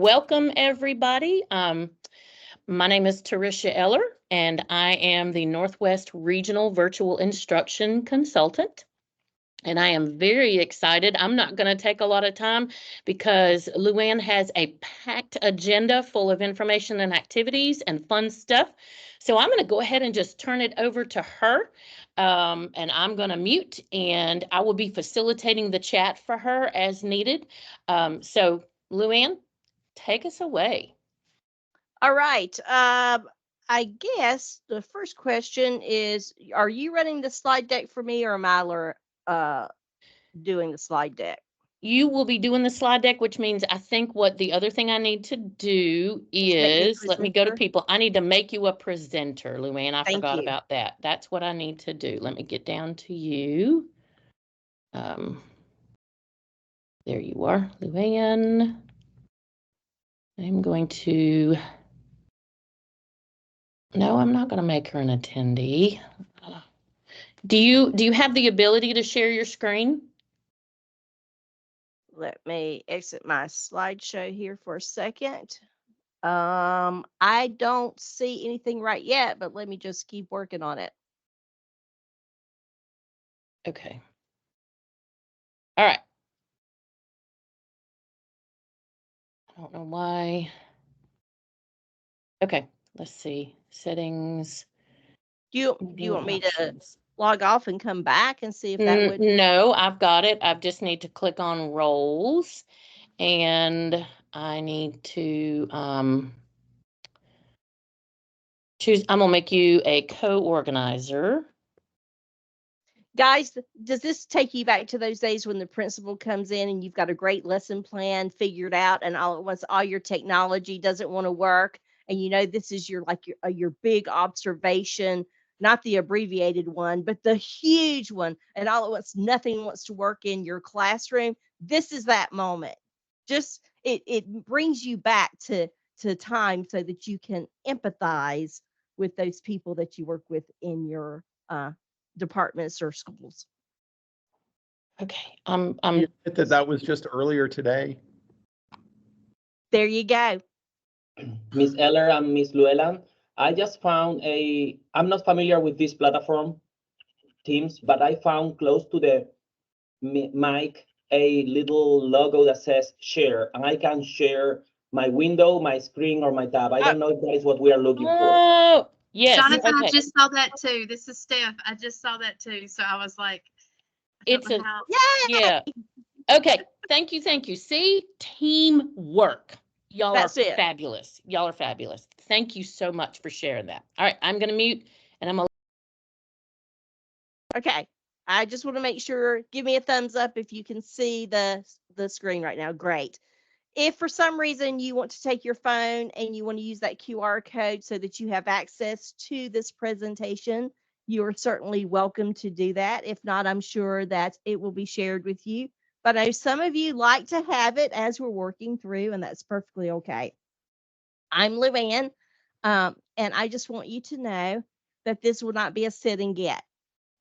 welcome everybody. My name is Tarisha Eller, and I am the Northwest Regional Virtual Instruction Consultant. And I am very excited. I'm not going to take a lot of time because LuAnne has a packed agenda full of information and activities and fun stuff. So I'm going to go ahead and just turn it over to her. And I'm going to mute, and I will be facilitating the chat for her as needed. So LuAnne, take us away. All right. I guess the first question is, are you running the slide deck for me, or am I doing the slide deck? You will be doing the slide deck, which means I think what the other thing I need to do is, let me go to people. I need to make you a presenter, LuAnne. I forgot about that. That's what I need to do. Let me get down to you. There you are, LuAnne. I'm going to, no, I'm not going to make her an attendee. Do you have the ability to share your screen? Let me exit my slideshow here for a second. I don't see anything right yet, but let me just keep working on it. Okay. All right. I don't know why. Okay, let's see. Settings. Do you want me to log off and come back and see if that would? No, I've got it. I just need to click on roles, and I need to choose. I'm gonna make you a co-organizer. Guys, does this take you back to those days when the principal comes in and you've got a great lesson plan figured out, and all at once all your technology doesn't want to work, and you know this is your big observation, not the abbreviated one, but the huge one, and all at once nothing wants to work in your classroom? This is that moment. Just it brings you back to time so that you can empathize with those people that you work with in your departments or schools. Okay, that was just earlier today. There you go. Miss Eller and Miss Llewelyn, I just found I'm not familiar with this platform, Teams, but I found close to the mic a little logo that says share, and I can share my window, my screen, or my tab. I don't know if that is what we are looking for. Yes. Jonathan, okay. I just saw that too. This is Steph. I just saw that too. So I was like, it's a, yeah. Okay. Thank you. See, teamwork. Y'all are fabulous. Y'all are fabulous. Thank you so much for sharing that. All right. I'm going to mute, and I'm going to. Okay. I just want to make sure, give me a thumbs up if you can see the screen right now. Great. If for some reason you want to take your phone and you want to use that QR code so that you have access to this presentation, you are certainly welcome to do that. If not, I'm sure that it will be shared with you. But I know some of you like to have it as we're working through, and that's perfectly okay. I'm LuAnne, and I just want you to know that this will not be a sit and get,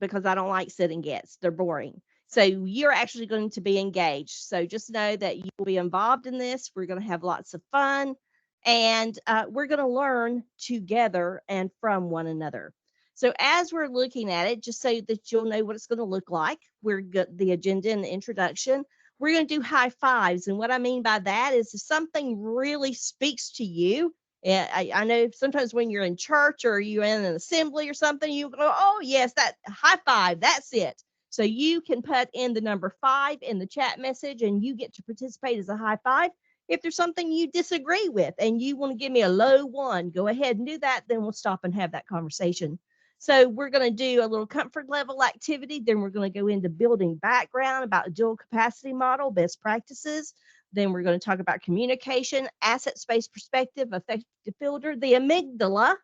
because I don't like sit and gets. They're boring. So you're actually going to be engaged. So just know that you will be involved in this. We're going to have lots of fun, and we're going to learn together and from one another. So as we're looking at it, just so that you'll know what it's going to look like, we're got the agenda and the introduction. We're going to do high fives. And what I mean by that is if something really speaks to you, I know sometimes when you're in church or you're in an assembly or something, you go, oh, yes, that high five, that's it. So you can put in the number 5 in the chat message, and you get to participate as a high five. If there's something you disagree with and you want to give me a low 1, go ahead and do that. Then we'll stop and have that conversation. So we're going to do a little comfort level activity. Then we're going to go into building background about dual capacity model, best practices. Then we're going to talk about communication, asset space perspective, affective filter, the amygdala.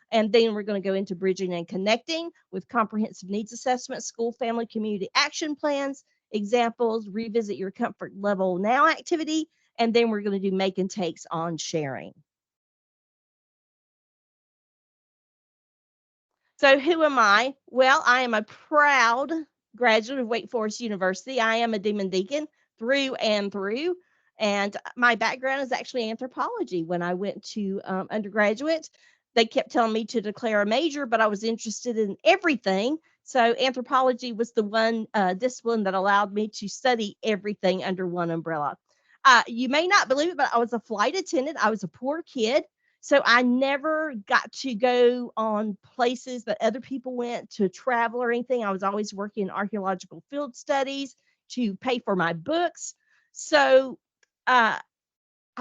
And then we're going to go into bridging and connecting with comprehensive needs assessment, school, family, community action plans, examples, revisit your comfort level now activity. And then we're going to do make and takes on sharing. So who am I? Well, I am a proud graduate of Wake Forest University. I am a Demon Deacon through and through. And my background is actually anthropology. When I went to undergraduate, they kept telling me to declare a major, but I was interested in everything. So anthropology was the one discipline that allowed me to study everything under one umbrella. You may not believe it, but I was a flight attendant. I was a poor kid. So I never got to go on places that other people went to travel or anything. I was always working in archaeological field studies to pay for my books. So I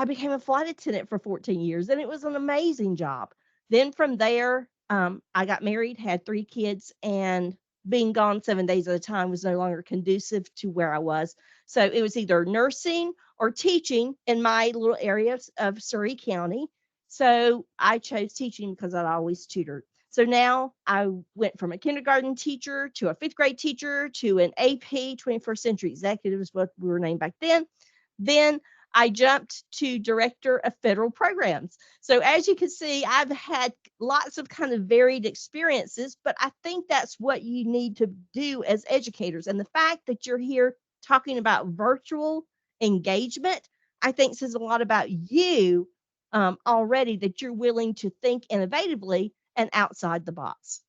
became a flight attendant for 14 years, and it was an amazing job. Then from there, I got married, had 3 kids, and being gone 7 days at a time was no longer conducive to where I was. So it was either nursing or teaching in my little areas of Surry County. So I chose teaching because I'd always tutored. So now I went from a kindergarten teacher to a 5th grade teacher to an AP 21st century executive is what we were named back then. Then I jumped to director of federal programs. So as you can see, I've had lots of kind of varied experiences, but I think that's what you need to do as educators. And the fact that you're here talking about virtual engagement, I think says a lot about you already, that you're willing to think innovatively and outside the box.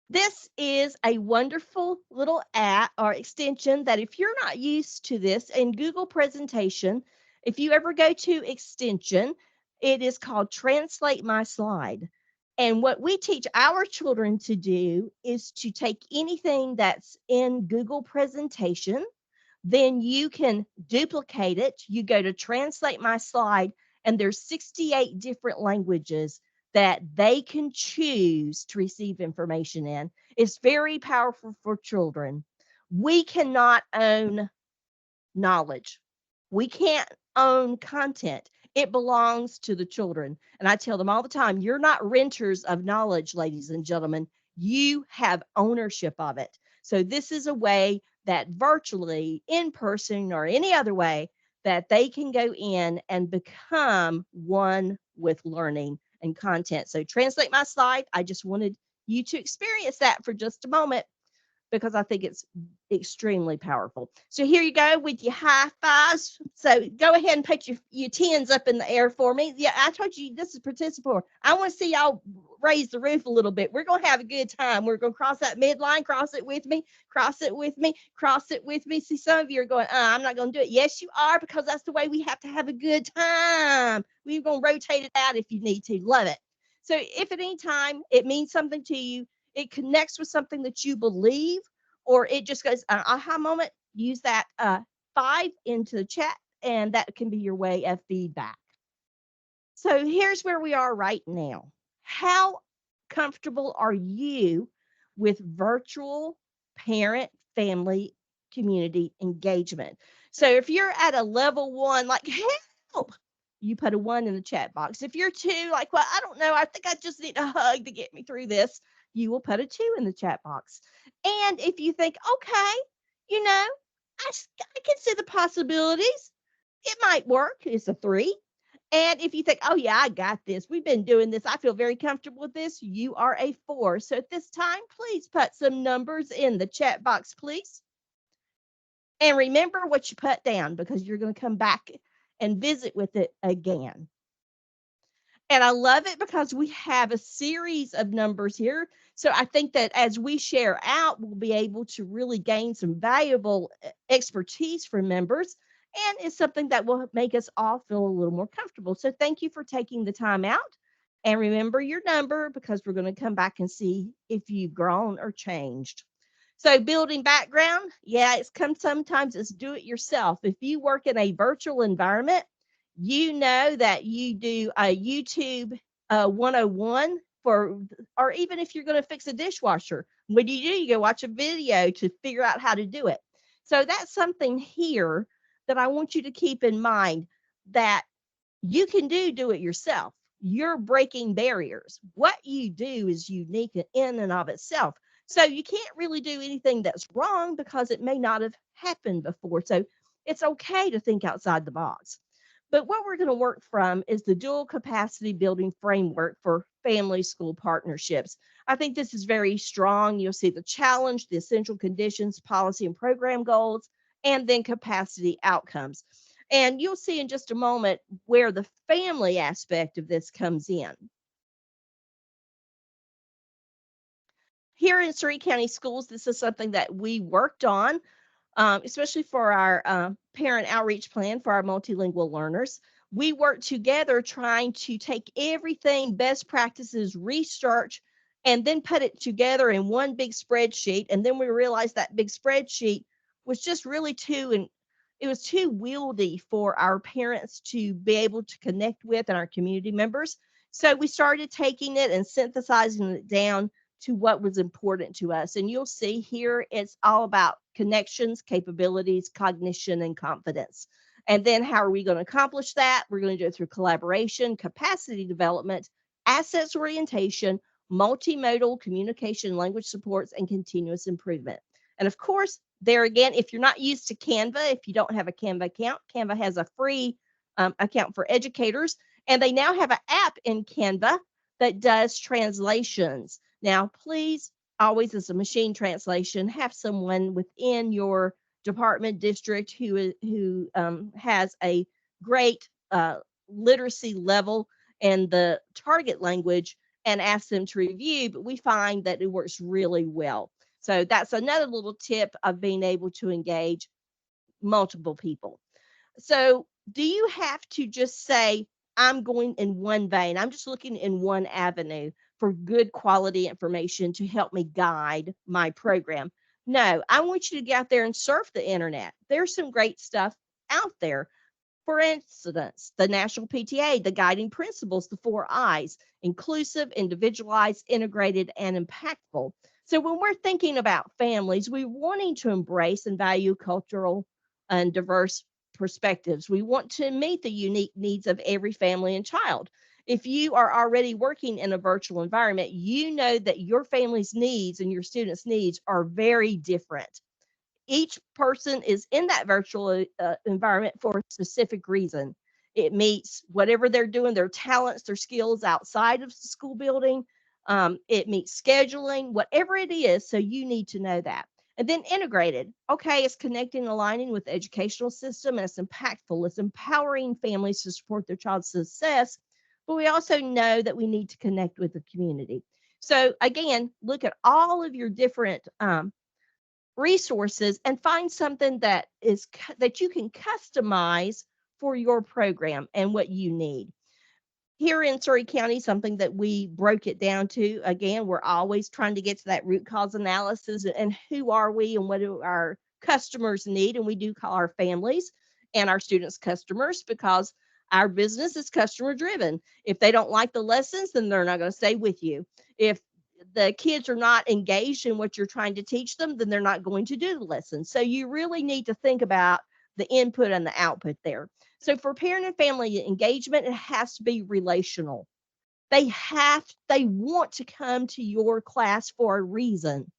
This is a wonderful little app or extension that if you're not used to this in Google presentation, if you ever go to extension, it is called Translate My Slide. And what we teach our children to do is to take anything that's in Google presentation, then you can duplicate it. You go to Translate My Slide, and there's 68 different languages that they can choose to receive information in. It's very powerful for children. We cannot own knowledge. We can't own content. It belongs to the children. And I tell them all the time, you're not renters of knowledge, ladies and gentlemen. You have ownership of it. So this is a way that virtually, in person, or any other way, that they can go in and become one with learning and content. So Translate My Slide, I just wanted you to experience that for just a moment because I think it's extremely powerful. So here you go with your high fives. So go ahead and put your tens up in the air for me. Yeah, I told you this is participatory. I want to see y'all raise the roof a little bit. We're going to have a good time. We're going to cross that midline, cross it with me, cross it with me, cross it with me. See, some of you are going, I'm not going to do it. Yes, you are, because that's the way we have to have a good time. We're going to rotate it out if you need to. Love it. So if at any time it means something to you, it connects with something that you believe, or it just goes an aha moment, use that 5 into the chat, and that can be your way of feedback. So here's where we are right now. How comfortable are you with virtual parent, family, community engagement? So if you're at a level 1, like help, you put a 1 in the chat box. If you're 2, like, well, I don't know, I think I just need a hug to get me through this, you will put a 2 in the chat box. And if you think, okay, I can see the possibilities, it might work, it's a 3. And if you think, oh yeah, I got this, we've been doing this, I feel very comfortable with this, you are a 4. So at this time, please put some numbers in the chat box, please. And remember what you put down, because you're going to come back and visit with it again. And I love it because we have a series of numbers here. So I think that as we share out, we'll be able to really gain some valuable expertise from members. And it's something that will make us all feel a little more comfortable. So thank you for taking the time out. And remember your number, because we're going to come back and see if you've grown or changed. So building background, yeah, sometimes it's do it yourself. If you work in a virtual environment, you know that you do a YouTube 101 or even if you're going to fix a dishwasher, what do? You go watch a video to figure out how to do it. So that's something here that I want you to keep in mind, that you can do it yourself. You're breaking barriers. What you do is unique in and of itself. So you can't really do anything that's wrong because it may not have happened before. So it's okay to think outside the box. But what we're going to work from is the dual capacity building framework for family school partnerships. I think this is very strong. You'll see the challenge, the essential conditions, policy and program goals, and then capacity outcomes. And you'll see in just a moment where the family aspect of this comes in. Here in Surry County Schools, this is something that we worked on, especially for our parent outreach plan for our multilingual learners. We worked together trying to take everything, best practices, research, and then put it together in one big spreadsheet. And then we realized that big spreadsheet was just really it was too wieldy for our parents to be able to connect with and our community members. So we started taking it and synthesizing it down to what was important to us. And you'll see here, it's all about connections, capabilities, cognition, and confidence. And then how are we going to accomplish that? We're going to do it through collaboration, capacity development, assets orientation, multimodal communication, language supports, and continuous improvement. And of course, there again, if you're not used to Canva, if you don't have a Canva account, Canva has a free account for educators, and they now have an app in Canva that does translations. Now, please, always as a machine translation, have someone within your department, district who has a great literacy level and the target language, and ask them to review. But we find that it works really well. So that's another little tip of being able to engage multiple people. So do you have to just say, I'm going in one vein, I'm just looking in one avenue for good quality information to help me guide my program? No, I want you to get out there and surf the internet. There's some great stuff out there. For instance, the National PTA, the guiding principles, the 4 I's: inclusive, individualized, integrated, and impactful. So when we're thinking about families, we're wanting to embrace and value cultural and diverse perspectives. We want to meet the unique needs of every family and child. If you are already working in a virtual environment, you know that your family's needs and your students' needs are very different. Each person is in that virtual environment for a specific reason. It meets whatever they're doing, their talents, their skills outside of the school building. It meets scheduling, whatever it is. So you need to know that. And then integrated. Okay, it's connecting and aligning with the educational system, and it's impactful. It's empowering families to support their child's success. But we also know that we need to connect with the community. So again, look at all of your different resources and find something that you can customize for your program and what you need. Here in Surry County, something that we broke it down to, again, we're always trying to get to that root cause analysis and who are we and what do our customers need. And we do call our families and our students customers because our business is customer driven. If they don't like the lessons, then they're not going to stay with you. If the kids are not engaged in what you're trying to teach them, then they're not going to do the lessons. So you really need to think about the input and the output there. So for parent and family engagement, it has to be relational. They want to come to your class for a reason.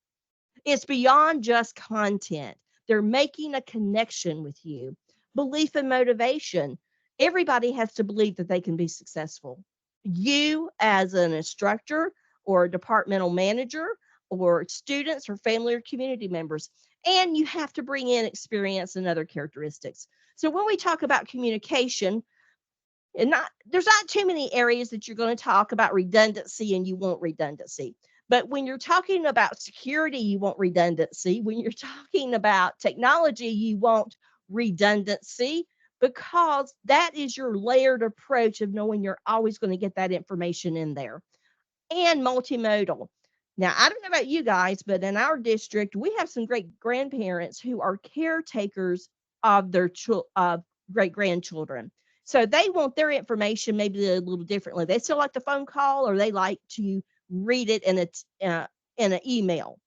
It's beyond just content. They're making a connection with you. Belief and motivation. Everybody has to believe that they can be successful. You as an instructor or a departmental manager or students or family or community members. And you have to bring in experience and other characteristics. So when we talk about communication, there's not too many areas that you're going to talk about redundancy and you want redundancy. But when you're talking about security, you want redundancy. When you're talking about technology, you want redundancy, because that is your layered approach of knowing you're always going to get that information in there. And multimodal. Now, I don't know about you guys, but in our district, we have some great grandparents who are caretakers of their great grandchildren. So they want their information maybe a little differently. They still like the phone call, or they like to read it in an email.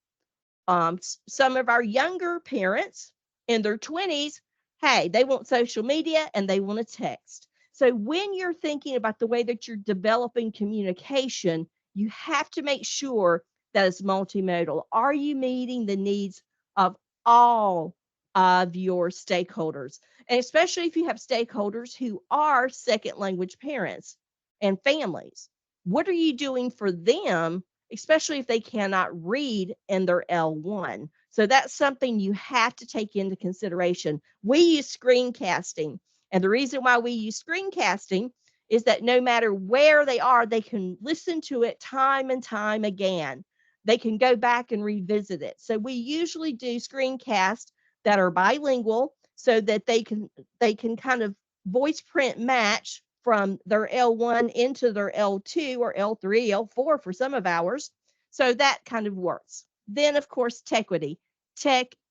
Some of our younger parents in their 20s, hey, they want social media and they want to text. So when you're thinking about the way that you're developing communication, you have to make sure that it's multimodal. Are you meeting the needs of all of your stakeholders? And especially if you have stakeholders who are second language parents and families, what are you doing for them, especially if they cannot read in their L1? So that's something you have to take into consideration. We use screencasting, and the reason why we use screencasting is that no matter where they are, they can listen to it time and time again. They can go back and revisit it. So we usually do screencasts that are bilingual so that they can kind of voice print match from their L1 into their L2 or L3, L4 for some of ours. So that kind of works. Then, of course, tech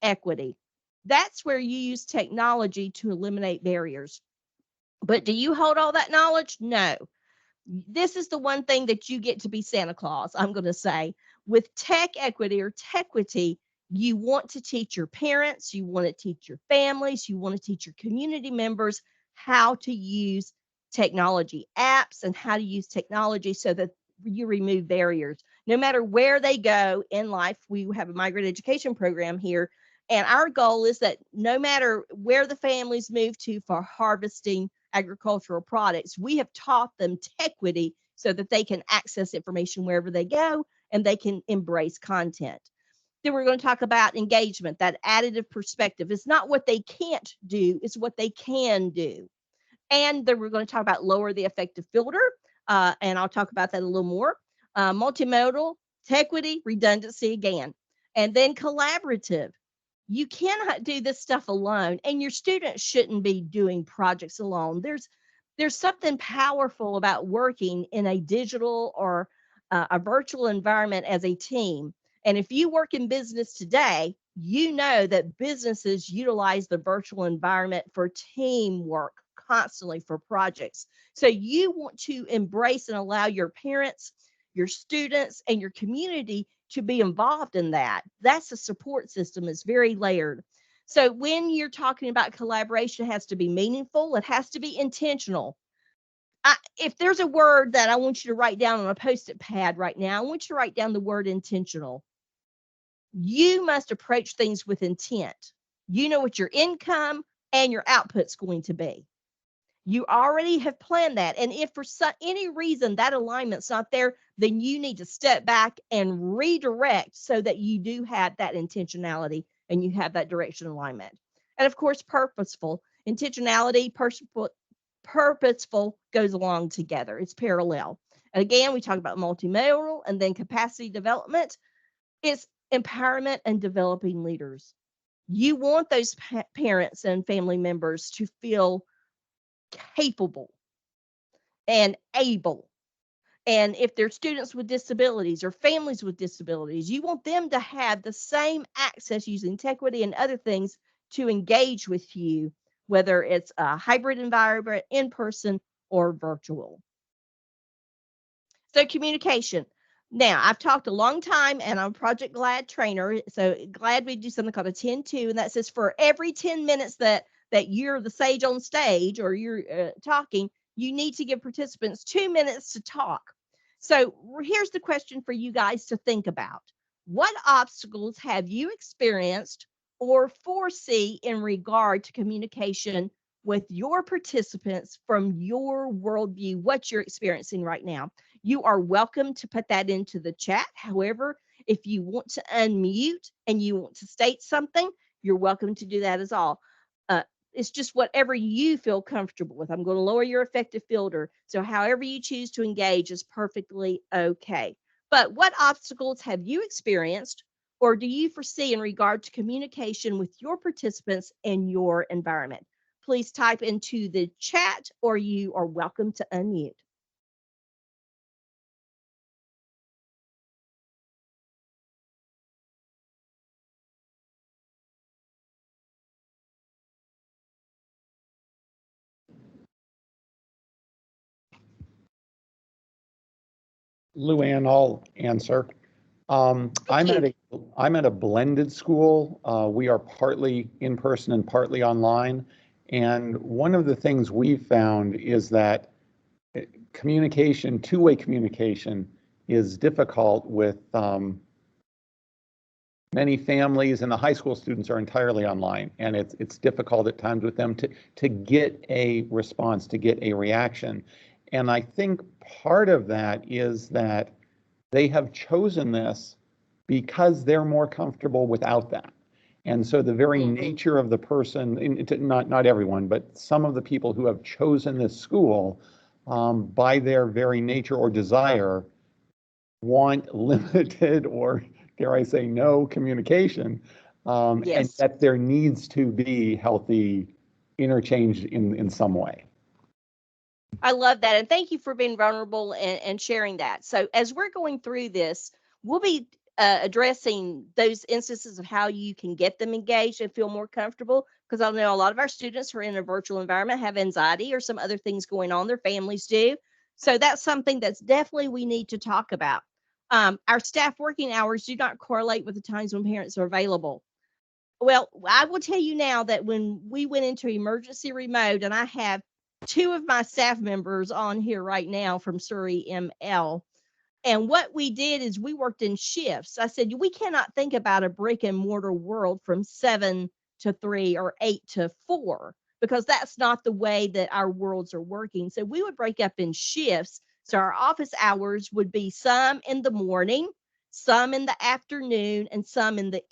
equity. That's where you use technology to eliminate barriers. But do you hold all that knowledge? No. This is the one thing that you get to be Santa Claus, I'm going to say. With tech equity or techquity, you want to teach your parents, you want to teach your families, you want to teach your community members how to use technology apps and how to use technology so that you remove barriers. No matter where they go in life, we have a migrant education program here. And our goal is that no matter where the families move to for harvesting agricultural products, we have taught them techquity so that they can access information wherever they go and they can embrace content. Then we're going to talk about engagement, that additive perspective. It's not what they can't do, it's what they can do. And then we're going to talk about lower the effective filter, and I'll talk about that a little more. Multimodal, techquity, redundancy again. And then collaborative. You cannot do this stuff alone, and your students shouldn't be doing projects alone. There's something powerful about working in a digital or a virtual environment as a team. And if you work in business today, you know that businesses utilize the virtual environment for teamwork constantly for projects. So you want to embrace and allow your parents, your students, and your community to be involved in that. That's a support system. It's very layered. So when you're talking about collaboration, it has to be meaningful. It has to be intentional. If there's a word that I want you to write down on a Post-it pad right now, I want you to write down the word intentional. You must approach things with intent. You know what your income and your output's going to be. You already have planned that. And if for any reason that alignment's not there, then you need to step back and redirect so that you do have that intentionality and you have that direction alignment. And of course, purposeful. Intentionality, purposeful goes along together. It's parallel. And again, we talk about multimodal and then capacity development. It's empowerment and developing leaders. You want those parents and family members to feel capable and able. And if they're students with disabilities or families with disabilities, you want them to have the same access using techquity and other things to engage with you, whether it's a hybrid environment, in person, or virtual. So communication. Now, I've talked a long time, and I'm a Project GLAD trainer. So GLAD, we do something called a 10-2, and that says for every 10 minutes that you're the sage on stage or you're talking, you need to give participants 2 minutes to talk. So here's the question for you guys to think about. What obstacles have you experienced or foresee in regard to communication with your participants from your worldview, what you're experiencing right now? You are welcome to put that into the chat. However, if you want to unmute and you want to state something, you're welcome to do that as all. It's just whatever you feel comfortable with. I'm going to lower your effective filter. So however you choose to engage is perfectly okay. But what obstacles have you experienced or do you foresee in regard to communication with your participants in your environment? Please type into the chat or you are welcome to unmute. LuAnne, I'll answer. I'm at a blended school. We are partly in person and partly online. And one of the things we've found is that communication, two-way communication, is difficult with many families, and the high school students are entirely online, and it's difficult at times with them to get a response, to get a reaction. And I think part of that is that they have chosen this because they're more comfortable without that. And so the very Mhm. nature of the person, not everyone, but some of the people who have chosen this school, by their very nature or desire, want limited or, dare I say, no communication, and Yes. that there needs to be healthy interchange in some way. I love that. And thank you for being vulnerable and sharing that. So, as we're going through this, we'll be addressing those instances of how you can get them engaged and feel more comfortable. Because I know a lot of our students who are in a virtual environment have anxiety or some other things going on, their families do. So, that's something that's definitely we need to talk about. Our staff working hours do not correlate with the times when parents are available. Well, I will tell you now that when we went into emergency remote, and I have two of my staff members on here right now from Surry ML, and what we did is we worked in shifts. I said, we cannot think about a brick and mortar world from 7 to 3 or 8 to 4, because that's not the way that our worlds are working. So we would break up in shifts. So our office hours would be some in the morning, some in the afternoon, and some in the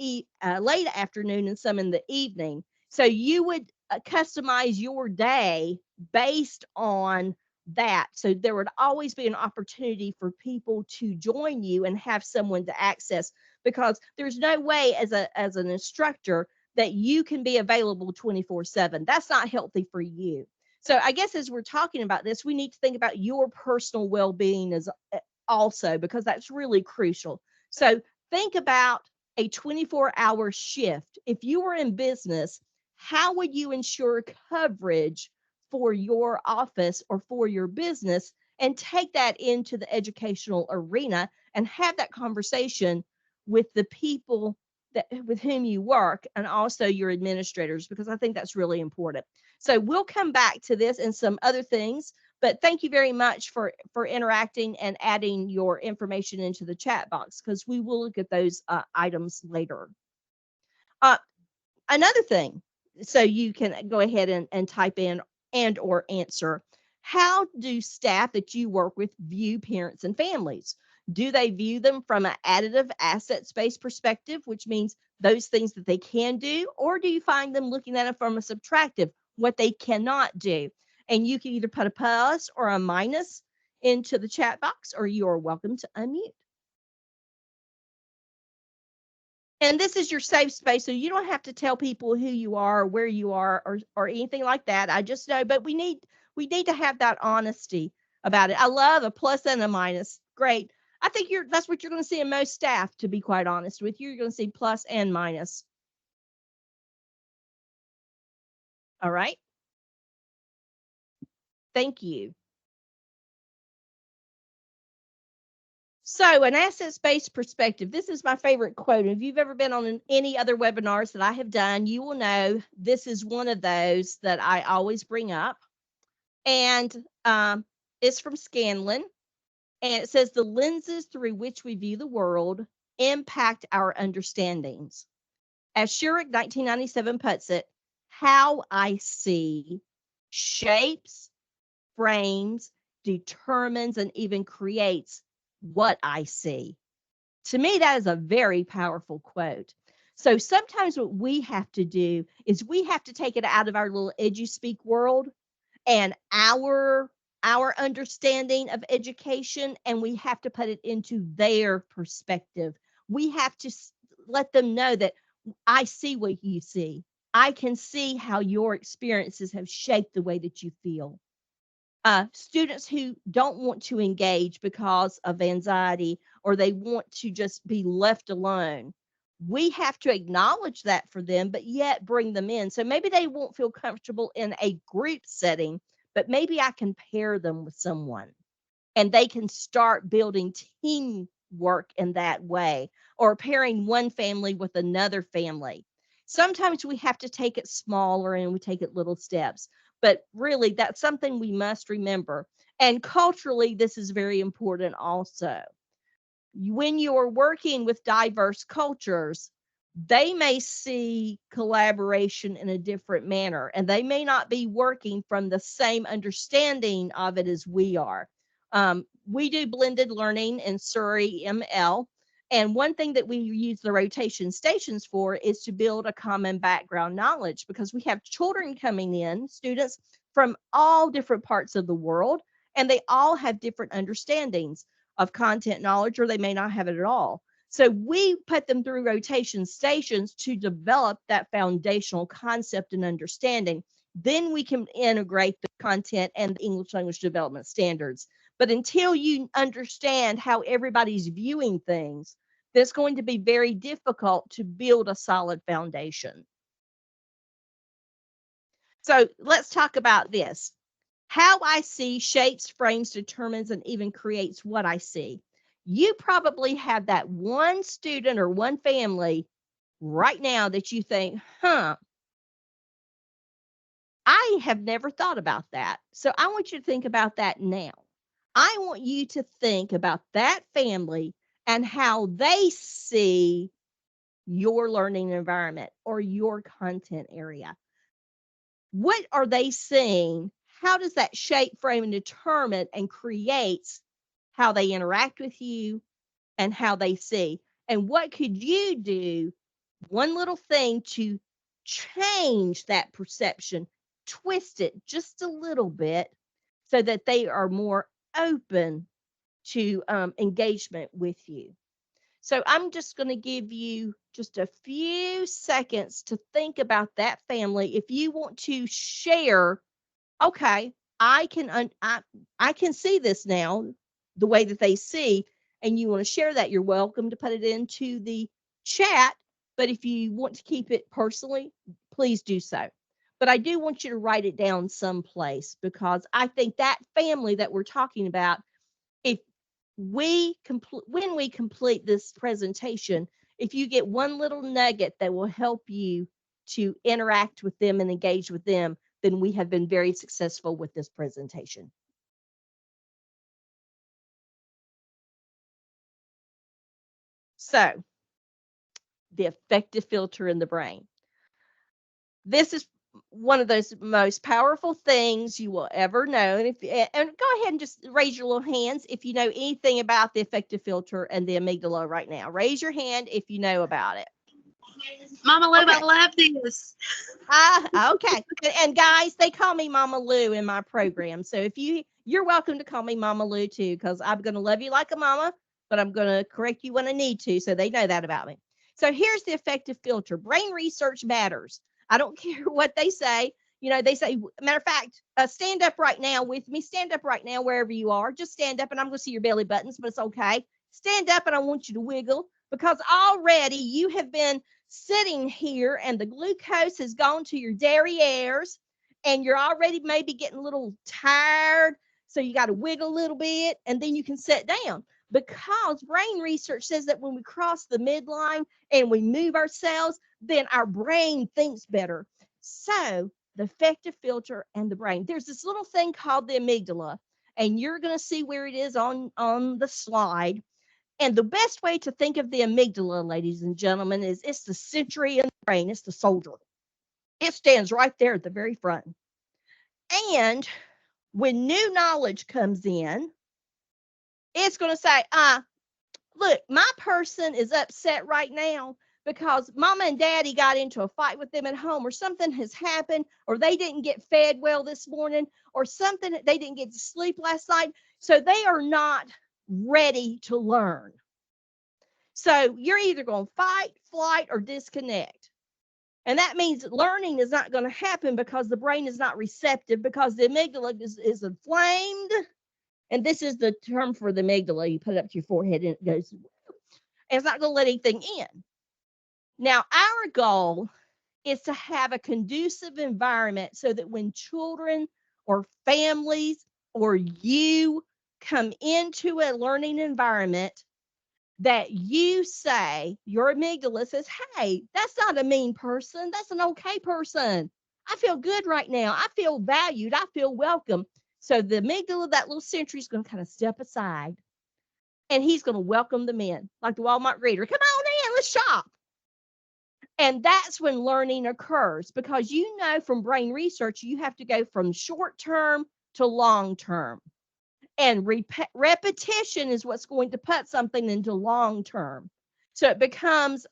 late afternoon, and some in the evening. So you would customize your day based on that. So there would always be an opportunity for people to join you and have someone to access, because there's no way as an instructor that you can be available 24/7. That's not healthy for you. So I guess as we're talking about this, we need to think about your personal well-being as also, because that's really crucial. So think about a 24-hour shift. If you were in business, how would you ensure coverage for your office or for your business, and take that into the educational arena and have that conversation with the people that with whom you work, and also your administrators, because I think that's really important. So we'll come back to this and some other things, but thank you very much for interacting and adding your information into the chat box, because we will look at those items later. Another thing, so you can go ahead and type in and or answer, how do staff that you work with view parents and families? Do they view them from an additive asset space perspective, which means those things that they can do, or do you find them looking at it from a subtractive, what they cannot do? And you can either put a plus or a minus into the chat box, or you are welcome to unmute. And this is your safe space, so you don't have to tell people who you are or where you are or anything like that. I just know, but we need to have that honesty about it. I love a plus and a minus. Great. I think that's what you're going to see in most staff, to be quite honest with you. You're going to see plus and minus. All right. Thank you. So an asset-based perspective, this is my favorite quote. If you've ever been on any other webinars that I have done, you will know this is one of those that I always bring up. And it's from Scanlon. And it says, the lenses through which we view the world impact our understandings. As Shurek 1997 puts it, how I see shapes, frames, determines, and even creates what I see. To me, that is a very powerful quote. So sometimes what we have to do is we have to take it out of our little EduSpeak world and our understanding of education, and we have to put it into their perspective. We have to let them know that I see what you see. I can see how your experiences have shaped the way that you feel. Students who don't want to engage because of anxiety, or they want to just be left alone, we have to acknowledge that for them, but yet bring them in. So maybe they won't feel comfortable in a group setting, but maybe I can pair them with someone and they can start building teamwork in that way, or pairing one family with another family. Sometimes we have to take it smaller and we take it little steps, but really that's something we must remember. And culturally, this is very important also. When you're working with diverse cultures, they may see collaboration in a different manner, and they may not be working from the same understanding of it as we are. We do blended learning in Surry ML, And one thing that we use the rotation stations for is to build a common background knowledge, because we have children coming in, students from all different parts of the world, and they all have different understandings of content knowledge, or they may not have it at all. So we put them through rotation stations to develop that foundational concept and understanding. Then we can integrate the content and the English language development standards. But until you understand how everybody's viewing things, it's going to be very difficult to build a solid foundation. So let's talk about this. How I see shapes, frames, determines, and even creates what I see. You probably have that one student or one family right now that you think, I have never thought about that. So I want you to think about that now. I want you to think about that family and how they see your learning environment or your content area. What are they seeing? How does that shape, frame, and determine and creates how they interact with you and how they see? And what could you do, one little thing, to change that perception, twist it just a little bit so that they are more open to engagement with you? So I'm just going to give you just a few seconds to think about that family. If you want to share, okay, I can see this now, the way that they see, and you want to share that, you're welcome to put it into the chat. But if you want to keep it personally, please do so. But I do want you to write it down someplace, because I think that family that we're talking about, if when we complete this presentation, if you get one little nugget that will help you to interact with them and engage with them, then we have been very successful with this presentation. So, the affective filter in the brain. This is one of those most powerful things you will ever know. And go ahead and just raise your little hands if you know anything about the affective filter and the amygdala right now. Raise your hand if you know about it. Mama Lou, Okay. I love this. Okay. And guys, they call me Mama Lou in my program. So if you're welcome to call me Mama Lou too, because I'm going to love you like a mama, but I'm going to correct you when I need to, so they know that about me. So here's the affective filter. Brain research matters. I don't care what they say. You know, they say, matter of fact, stand up right now with me. Stand up right now wherever you are. Just stand up, and I'm going to see your belly buttons, but it's okay. Stand up, and I want you to wiggle, because already you have been sitting here and the glucose has gone to your derrieres, and you're already maybe getting a little tired. So you got to wiggle a little bit, and then you can sit down, because brain research says that when we cross the midline and we move ourselves, then our brain thinks better. So the affective filter and the brain, there's this little thing called the amygdala, and you're going to see where it is on the slide. And the best way to think of the amygdala, ladies and gentlemen, is it's the sentry in the brain. It's the soldier. It stands right there at the very front. And when new knowledge comes in, it's going to say, look, my person is upset right now because mama and daddy got into a fight with them at home, or something has happened, or they didn't get fed well this morning, or something, they didn't get to sleep last night. So they are not ready to learn. So you're either going to fight, flight, or disconnect. And that means learning is not going to happen because the brain is not receptive, because the amygdala is inflamed. And this is the term for the amygdala. You put it up to your forehead and it goes, and it's not going to let anything in. Now, our goal is to have a conducive environment so that when children or families or you come into a learning environment, that you say, your amygdala says, hey, that's not a mean person. That's an okay person. I feel good right now. I feel valued. I feel welcome. So the amygdala, that little sentry, is going to kind of step aside, and he's going to welcome them in, like the Walmart greeter. Come on in, let's shop. And that's when learning occurs, because you know from brain research, you have to go from short term to long term. And repetition is what's going to put something into long term. So it becomes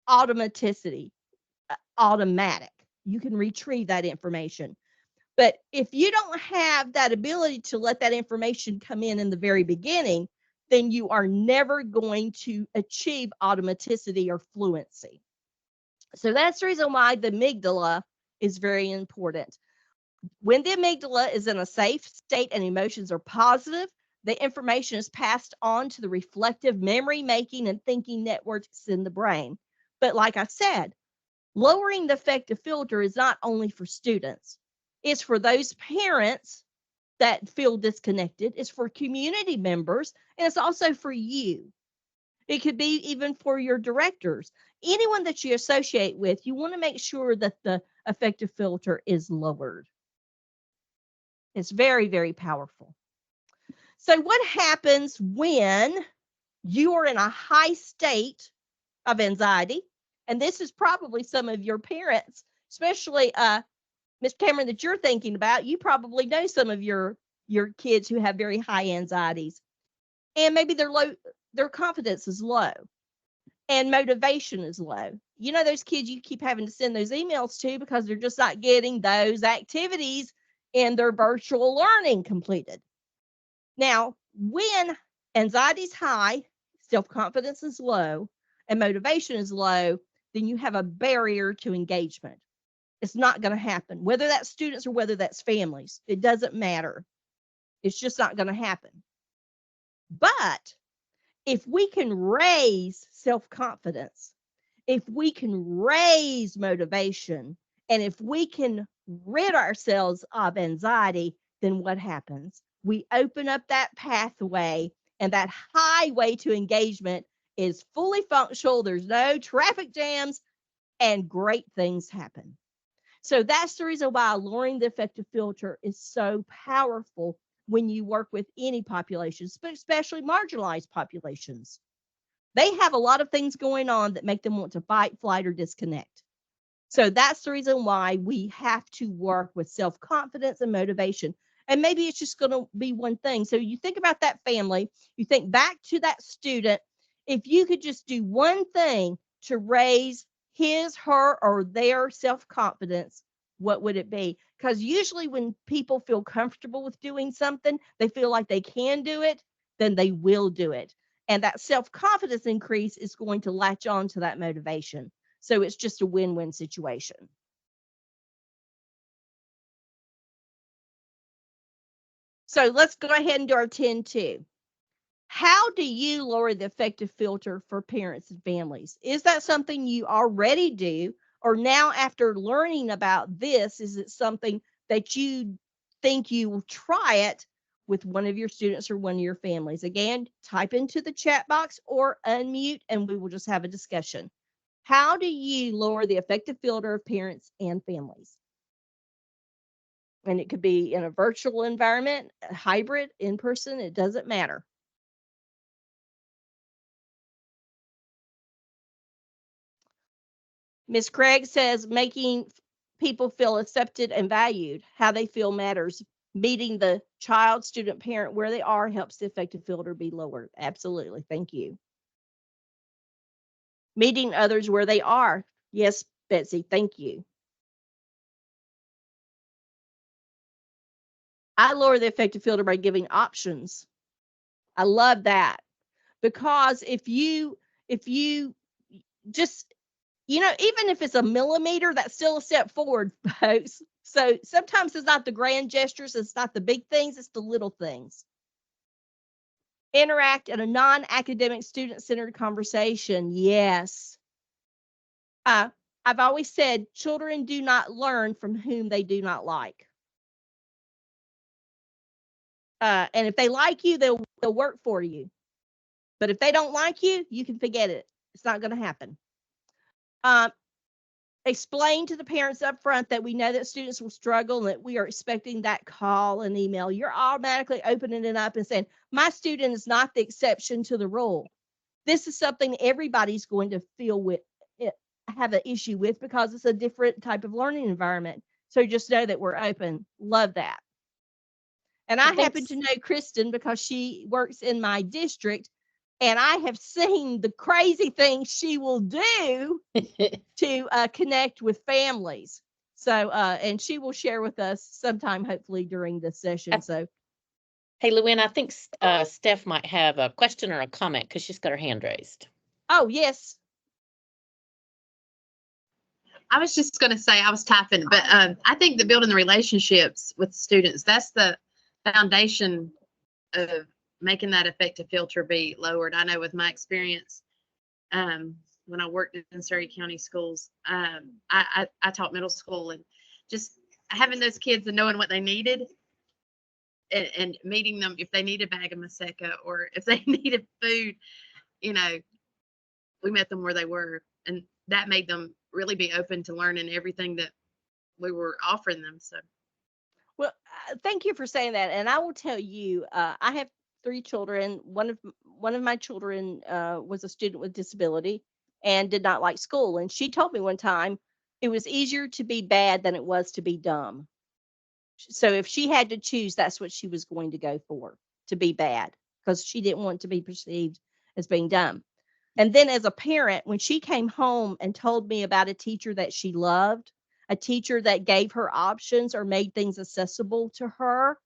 automatic. You can retrieve that information. But if you don't have that ability to let that information come in the very beginning, then you are never going to achieve automaticity or fluency. So that's the reason why the amygdala is very important. When the amygdala is in a safe state and emotions are positive, the information is passed on to the reflective memory making and thinking networks in the brain. But like I said, lowering the affective filter is not only for students, it's for those parents that feel disconnected, it's for community members, and it's also for you. It could be even for your directors. Anyone that you associate with, you want to make sure that the affective filter is lowered. It's very, very powerful. So what happens when you are in a high state of anxiety? And this is probably some of your parents, especially Miss Cameron, that you're thinking about. You probably know some of your kids who have very high anxieties. And maybe their confidence is low and motivation is low. You know, those kids you keep having to send those emails to because they're just not getting those activities in their virtual learning completed. Now, when anxiety is high, self-confidence is low, and motivation is low, then you have a barrier to engagement. It's not going to happen, whether that's students or whether that's families. It doesn't matter. It's just not going to happen. But if we can raise self-confidence, if we can raise motivation, and if we can rid ourselves of anxiety, then what happens? We open up that pathway, and that highway to engagement is fully functional. There's no traffic jams, and great things happen. So that's the reason why lowering the affective filter is so powerful when you work with any populations, but especially marginalized populations. They have a lot of things going on that make them want to fight, flight, or disconnect. So that's the reason why we have to work with self-confidence and motivation. And maybe it's just going to be one thing. So you think about that family, you think back to that student. If you could just do one thing to raise his, her, or their self-confidence, what would it be? Because usually when people feel comfortable with doing something, they feel like they can do it, then they will do it. And that self-confidence increase is going to latch on to that motivation. So it's just a win-win situation. So let's go ahead and do our 10-2. How do you lower the affective filter for parents and families? Is that something you already do? Or now after learning about this, is it something that you think you will try it with one of your students or one of your families? Again, type into the chat box or unmute and we will just have a discussion. How do you lower the affective filter of parents and families? And it could be in a virtual environment, a hybrid, in person, it doesn't matter. Ms. Craig says making people feel accepted and valued. How they feel matters. Meeting the child, student, parent where they are helps the affective filter be lowered. Absolutely. Thank you. Meeting others where they are. Yes, Betsy. Thank you. I lower the affective filter by giving options. I love that because if you just, you know, even if it's a millimeter, that's still a step forward, folks. So sometimes it's not the grand gestures, it's not the big things, it's the little things. Interact in a non-academic student-centered conversation. Yes. I've always said children do not learn from whom they do not like. And if they like you, they'll work for you. But if they don't like you, you can forget it. It's not going to happen. Explain to the parents up front that we know that students will struggle and that we are expecting that call and email. You're automatically opening it up and saying, my student is not the exception to the rule. This is something everybody's going to have an issue with because it's a different type of learning environment. So just know that we're open. Love that. And I happen to know Kristen because she works in my district. And I have seen the crazy things she will do to connect with families. So, and she will share with us sometime, hopefully during this session. So, Hey, LuAnne, I think Steph might have a question or a comment because she's got her hand raised. oh, yes. I was just going to say, I was typing, but I think that building the relationships with students, that's the foundation of making that effective filter be lowered. I know with my experience, when I worked in Surry County Schools, I taught middle school, and just having those kids and knowing what they needed and meeting them if they need a bag of Maseka or if they needed food, you know, we met them where they were, and that made them really be open to learning everything that we were offering them. So, Well, thank you for saying that. And I will tell you, I have 3 children. One of my children was a student with disability and did not like school. And she told me one time it was easier to be bad than it was to be dumb. So if she had to choose, that's what she was going to go for, to be bad, because she didn't want to be perceived as being dumb. And then as a parent, when she came home and told me about a teacher that she loved, a teacher that gave her options or made things accessible to her,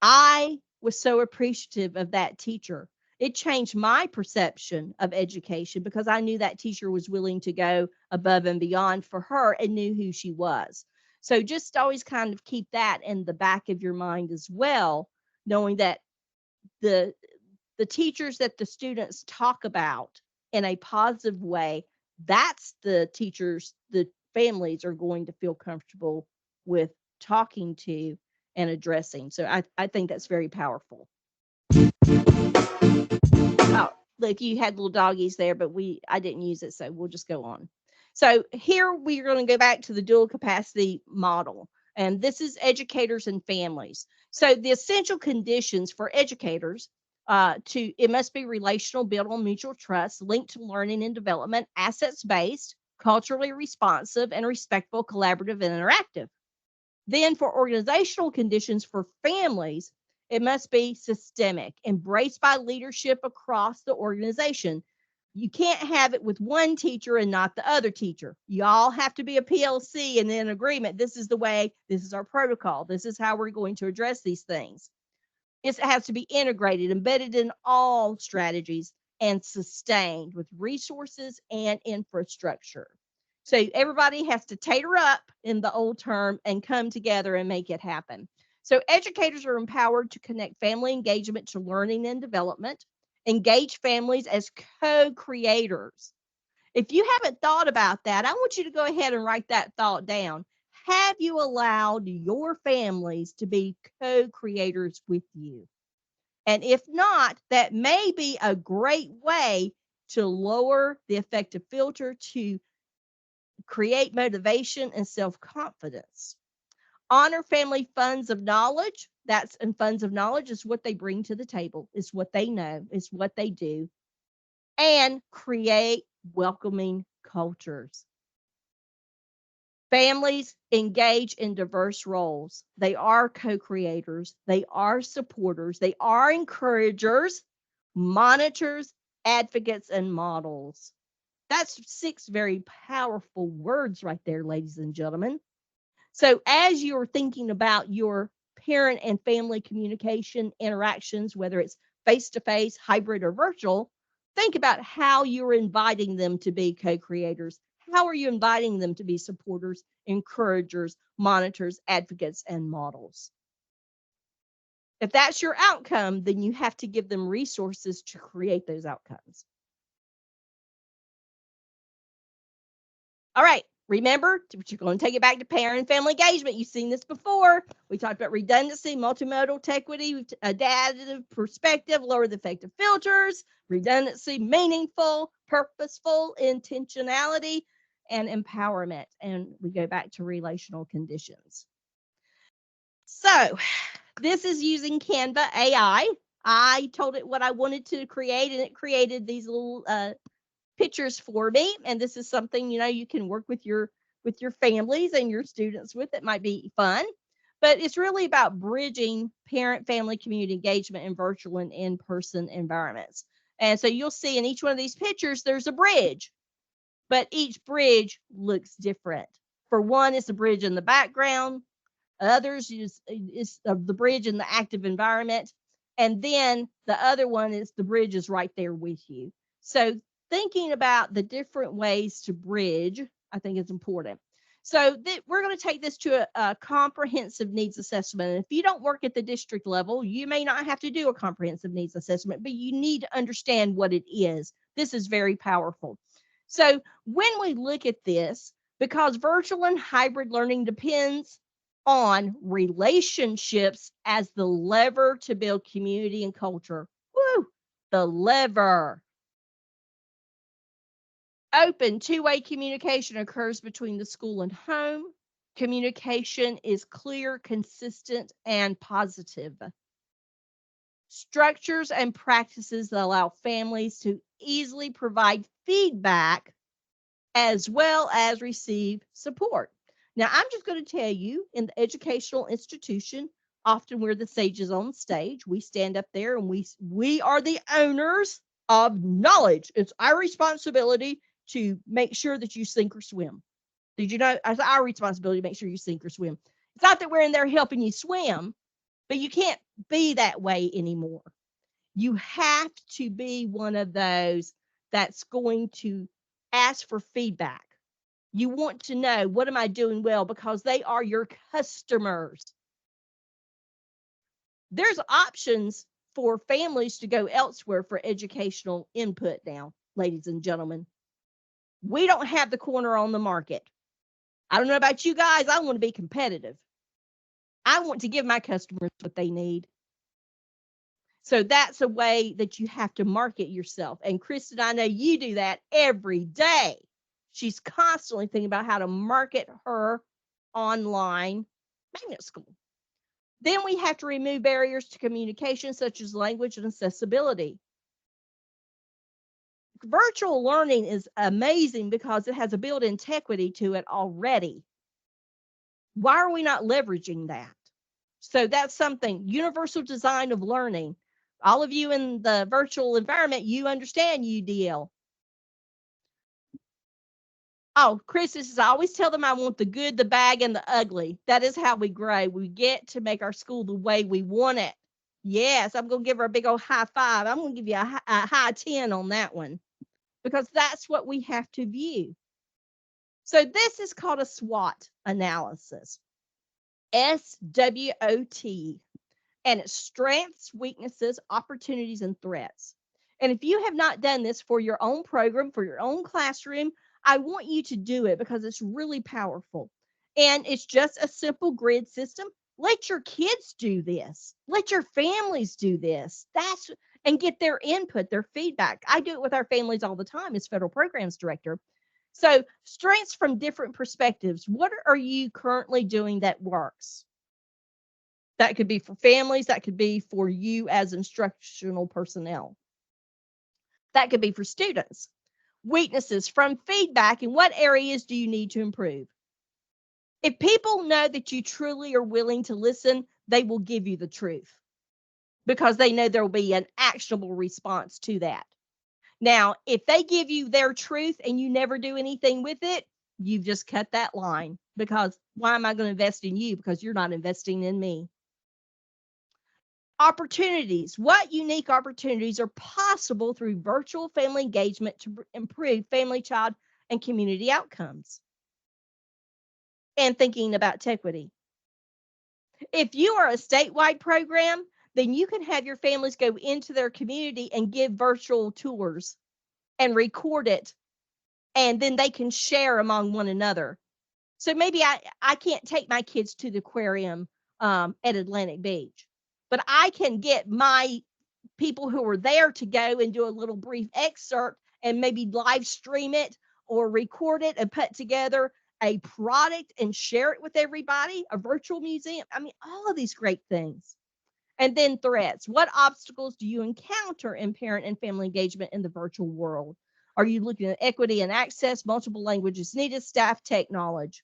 I was so appreciative of that teacher. It changed my perception of education because I knew that teacher was willing to go above and beyond for her and knew who she was. So just always kind of keep that in the back of your mind as well, knowing that the teachers that the students talk about in a positive way, that's the teachers the families are going to feel comfortable with talking to and addressing. So I think that's very powerful. Oh, look, you had little doggies there, but I didn't use it, so we'll just go on. So here we're going to go back to the dual capacity model. And this is educators and families. So the essential conditions for educators it must be relational, built on mutual trust, linked to learning and development, assets-based, culturally responsive, and respectful, collaborative, and interactive. Then for organizational conditions for families, it must be systemic, embraced by leadership across the organization. You can't have it with one teacher and not the other teacher. You all have to be a PLC and in agreement. This is the way, this is our protocol. This is how we're going to address these things. It has to be integrated, embedded in all strategies, and sustained with resources and infrastructure. So everybody has to tater up in the old term and come together and make it happen. So educators are empowered to connect family engagement to learning and development, engage families as co-creators. If you haven't thought about that, I want you to go ahead and write that thought down. Have you allowed your families to be co-creators with you? And if not, that may be a great way to lower the effective filter to create motivation and self-confidence. Honor family funds of knowledge. And funds of knowledge is what they bring to the table, is what they know, is what they do. And create welcoming cultures. Families engage in diverse roles. They are co-creators. They are supporters. They are encouragers, monitors, advocates, and models. That's 6 very powerful words right there, ladies and gentlemen. So as you're thinking about your parent and family communication interactions, whether it's face-to-face, hybrid, or virtual, think about how you're inviting them to be co-creators. How are you inviting them to be supporters, encouragers, monitors, advocates, and models? If that's your outcome, then you have to give them resources to create those outcomes. All right, remember, you're going to take it back to parent and family engagement. You've seen this before. We talked about redundancy, multimodal equity, adaptive perspective, lower the effective filters, redundancy, meaningful, purposeful, intentionality, and empowerment. And we go back to relational conditions. So this is using Canva AI. I told it what I wanted to create, and it created these little pictures for me. And this is something, you can work with your families and your students with. It might be fun, but it's really about bridging parent, family, community engagement in virtual and in-person environments. And so you'll see in each one of these pictures, there's a bridge, but each bridge looks different. For one, it's a bridge in the background. Others is the bridge in the active environment. And then the other one is the bridge is right there with you. So thinking about the different ways to bridge, I think is important. So we're going to take this to a comprehensive needs assessment. And if you don't work at the district level, you may not have to do a comprehensive needs assessment, but you need to understand what it is. This is very powerful. So when we look at this, because virtual and hybrid learning depends on relationships as the lever to build community and culture. Woo, the lever. Open two-way communication occurs between the school and home. Communication is clear, consistent, and positive. Structures and practices that allow families to easily provide feedback as well as receive support. Now, I'm just going to tell you, in the educational institution, often we're the sages on stage. We stand up there and we are the owners of knowledge. It's our responsibility to make sure that you sink or swim. Did you know? It's our responsibility to make sure you sink or swim. It's not that we're in there helping you swim, but you can't be that way anymore. You have to be one of those that's going to ask for feedback. You want to know, what am I doing well? Because they are your customers. There's options for families to go elsewhere for educational input now, ladies and gentlemen. We don't have the corner on the market. I don't know about you guys. I want to be competitive. I want to give my customers what they need. So that's a way that you have to market yourself. And Kristen, I know you do that every day. She's constantly thinking about how to market her online magnet school. Then we have to remove barriers to communication, such as language and accessibility. Virtual learning is amazing because it has a built-in equity to it already. Why are we not leveraging that? So that's something, universal design of learning. All of you in the virtual environment, you understand UDL. Oh, Chris says, I always tell them I want the good, the bad, and the ugly. That is how we grow. We get to make our school the way we want it. Yes, I'm going to give her a big old high five. I'm going to give you a high 10 on that one, because that's what we have to view. So this is called a SWOT analysis. SWOT. And it's strengths, weaknesses, opportunities, and threats. And if you have not done this for your own program, for your own classroom, I want you to do it because it's really powerful. And it's just a simple grid system. Let your kids do this. Let your families do this. And get their input, their feedback. I do it with our families all the time as federal programs director. So strengths from different perspectives. What are you currently doing that works? That could be for families. That could be for you as instructional personnel. That could be for students. Weaknesses from feedback. In what areas do you need to improve? If people know that you truly are willing to listen, they will give you the truth because they know there will be an actionable response to that. Now, if they give you their truth and you never do anything with it, you've just cut that line, because why am I going to invest in you? Because you're not investing in me. Opportunities. What unique opportunities are possible through virtual family engagement to improve family, child, and community outcomes? And thinking about equity. If you are a statewide program, then you can have your families go into their community and give virtual tours and record it, and then they can share among one another. So maybe I can't take my kids to the aquarium at Atlantic Beach, but I can get my people who are there to go and do a little brief excerpt and maybe live stream it or record it and put together a product and share it with everybody, a virtual museum. I mean, all of these great things. And then threats. What obstacles do you encounter in parent and family engagement in the virtual world? Are you looking at equity and access, multiple languages needed, staff, tech knowledge?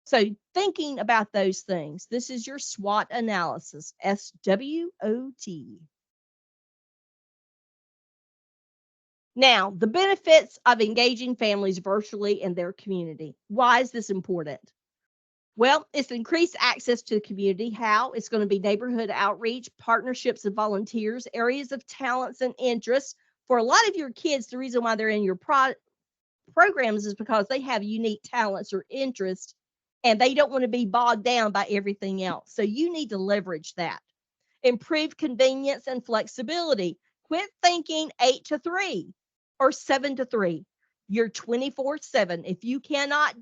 So thinking about those things, this is your SWOT analysis, SWOT. Now, the benefits of engaging families virtually in their community. Why is this important? Well, it's increased access to the community. How? It's going to be neighborhood outreach, partnerships of volunteers, areas of talents and interests. For a lot of your kids, the reason why they're in your programs is because they have unique talents or interests, and they don't want to be bogged down by everything else. So you need to leverage that. Improve convenience and flexibility. Quit thinking 8 to 3 or 7 to 3. You're 24/7. If you cannot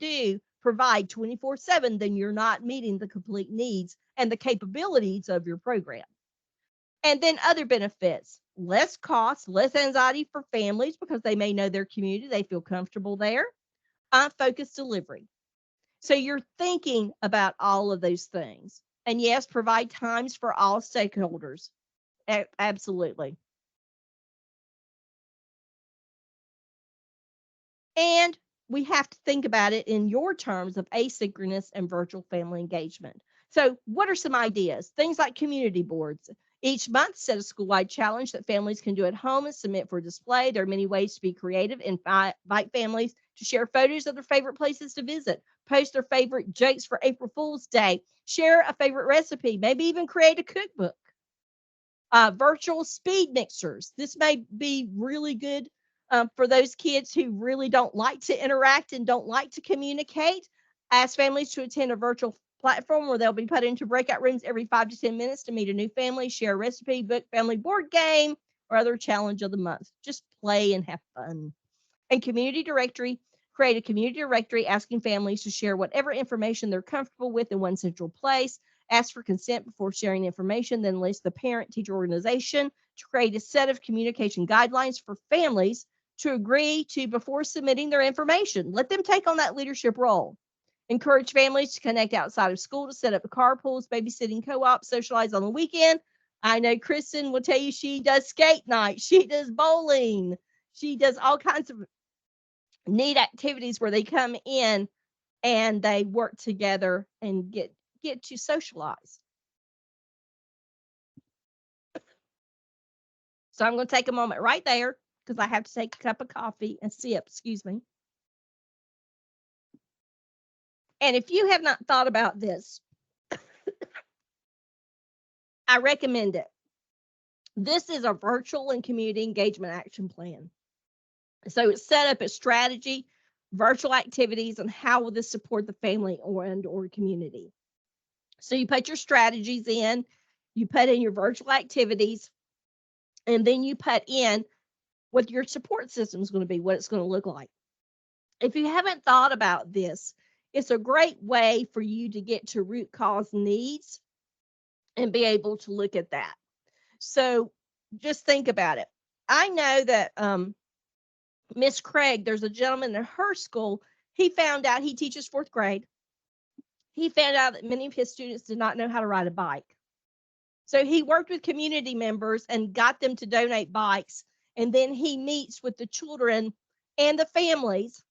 provide 24/7, then you're not meeting the complete needs and the capabilities of your program. And then other benefits, less cost, less anxiety for families because they may know their community, they feel comfortable there. Focused delivery. So you're thinking about all of those things. And yes, provide times for all stakeholders. Absolutely. And we have to think about it in your terms of asynchronous and virtual family engagement. So what are some ideas? Things like community boards. Each month, set a school-wide challenge that families can do at home and submit for display. There are many ways to be creative. Invite families to share photos of their favorite places to visit, post their favorite jokes for April Fool's Day, share a favorite recipe, maybe even create a cookbook. Virtual speed mixers. This may be really good for those kids who really don't like to interact and don't like to communicate. Ask families to attend a virtual platform where they'll be put into breakout rooms every 5 to 10 minutes to meet a new family, share a recipe, book, family board game, or other challenge of the month. Just play and have fun. And community directory. Create a community directory asking families to share whatever information they're comfortable with in one central place. Ask for consent before sharing information, then list the parent-teacher organization to create a set of communication guidelines for families to agree to before submitting their information. Let them take on that leadership role. Encourage families to connect outside of school to set up carpools, babysitting co-ops, socialize on the weekend. I know Kristen will tell you she does skate night. She does bowling. She does all kinds of neat activities where they come in and they work together and get to socialize. So I'm going to take a moment right there because I have to take a cup of coffee and sip, excuse me. And if you have not thought about this, I recommend it. This is a virtual and community engagement action plan. So it's set up as strategy, virtual activities, and how will this support the family or community. So you put your strategies in, you put in your virtual activities, and then you put in what your support system is going to be, what it's going to look like. If you haven't thought about this, it's a great way for you to get to root cause needs and be able to look at that. So just think about it. I know that Miss Craig, there's a gentleman in her school, he found out, he teaches 4th grade. He found out that many of his students did not know how to ride a bike. So he worked with community members and got them to donate bikes. And then he meets with the children and the families